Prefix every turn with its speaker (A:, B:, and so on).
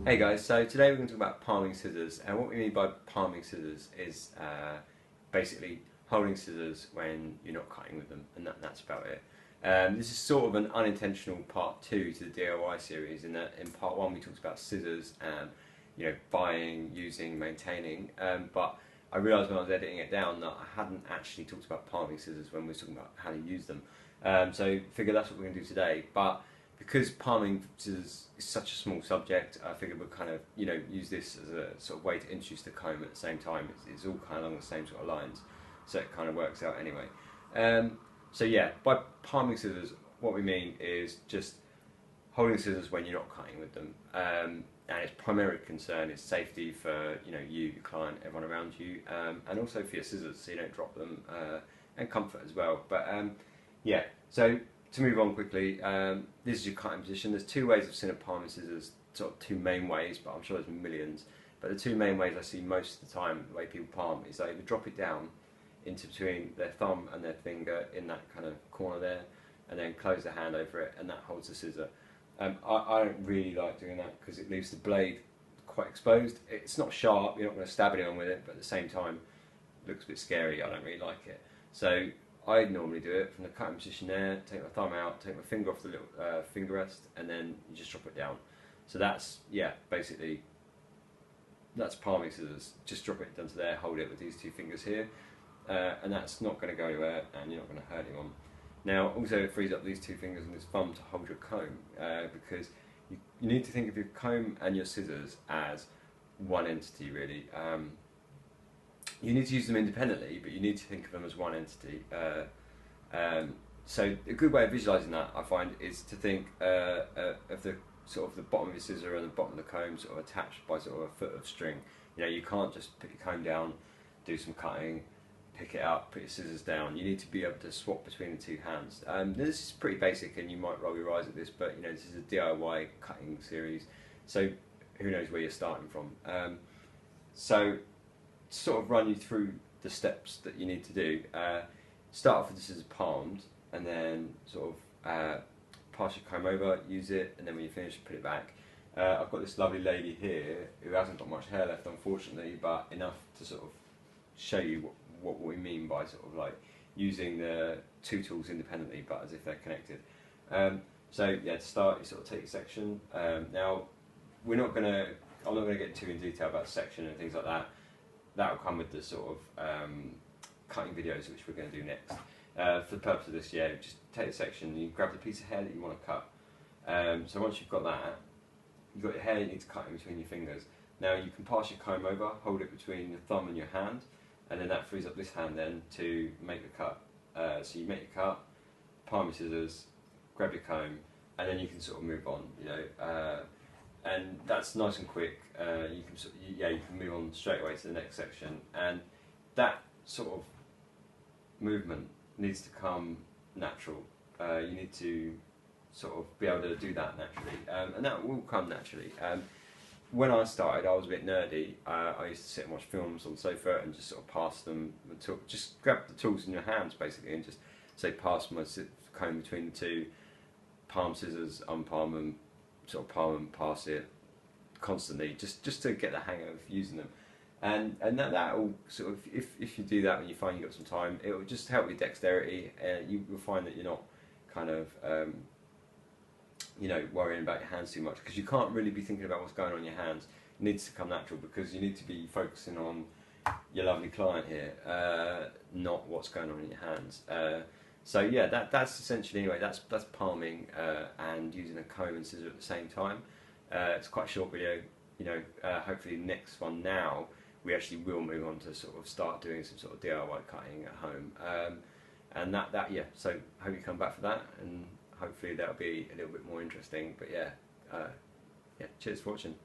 A: Hey guys, so today we're going to talk about palming scissors, and what we mean by palming scissors is basically holding scissors when you're not cutting with them, and that's about it. This is sort of an unintentional part 2 to the DIY series, in that in part 1 we talked about scissors and buying, using, maintaining, but I realised when I was editing it down that I hadn't actually talked about palming scissors when we were talking about how to use them. So figure that's what we're going to do today, but because palming scissors is such a small subject, I figured we'd kind of use this as a sort of way to introduce the comb at the same time. It's all kind of along the same sort of lines, so it kind of works out anyway. So yeah, by palming scissors, what we mean is just holding scissors when you're not cutting with them, and its primary concern is safety for you, your client, everyone around you, and also for your scissors, so you don't drop them, and comfort as well. But yeah, so to move on quickly, this is your cutting position. There's two ways of seeing a palming scissors, sort of two main ways, but I'm sure there's millions. But the two main ways I see most of the time, the way people palm, is they either drop it down into between their thumb and their finger in that kind of corner there, and then close their hand over it, and that holds the scissor. I don't really like doing that because it leaves the blade quite exposed. It's not sharp, you're not going to stab anyone with it, but at the same time, it looks a bit scary. I don't really like it. So I normally do it from the cutting position there, take my thumb out, take my finger off the little finger rest, and then you just drop it down. So that's, yeah, basically, that's palming scissors. Just drop it down to there, hold it with these two fingers here, and that's not going to go anywhere, and you're not going to hurt anyone. Now, also it frees up these two fingers and this thumb to hold your comb, because you need to think of your comb and your scissors as one entity, really. You need to use them independently, but you need to think of them as one entity. So a good way of visualising that, I find, is to think of the sort of the bottom of your scissor and the bottom of the comb sort of attached by sort of a foot of string. You can't just put your comb down, do some cutting, pick it up, put your scissors down. You need to be able to swap between the two hands. This is pretty basic, and you might roll your eyes at this, but this is a DIY cutting series, so who knows where you're starting from. So to sort of run you through the steps that you need to do, start off with the scissors palmed, and then sort of pass your comb over, use it, and then when you finish, put it back. I've got this lovely lady here who hasn't got much hair left, unfortunately, but enough to sort of show you what we mean by sort of like using the two tools independently but as if they're connected. So yeah, to start, you sort of take your section. Now I'm not going to get too in detail about section and things like that. That will come with the sort of cutting videos, which we're going to do next. For the purpose of this, yeah, just take a section, you grab the piece of hair that you want to cut. So once you've got that, you've got your hair you need to cut in between your fingers. Now you can pass your comb over, hold it between your thumb and your hand, and then that frees up this hand then to make the cut. So you make your cut, palm your scissors, grab your comb, and then you can sort of move on, and that's nice and quick. You can move on straight away to the next section, and that sort of movement needs to come natural. You need to sort of be able to do that naturally, and that will come naturally. When I started, I was a bit nerdy. I used to sit and watch films on the sofa and just sort of pass them, just grab the tools in your hands basically, and just say pass my comb between the two, palm scissors, unpalm them, sort of palm and pass it constantly, just to get the hang of using them. And that will sort of, if you do that when you find you've got some time, it will just help with dexterity. You will find that you're not kind of worrying about your hands too much, because you can't really be thinking about what's going on in your hands. It needs to come natural, because you need to be focusing on your lovely client here, not what's going on in your hands. So yeah, that's essentially, anyway, that's palming and using a comb and scissor at the same time. It's quite a short video. Hopefully next one now we actually will move on to sort of start doing some sort of DIY cutting at home, and yeah. So hope you come back for that, and hopefully that'll be a little bit more interesting. But yeah, cheers for watching.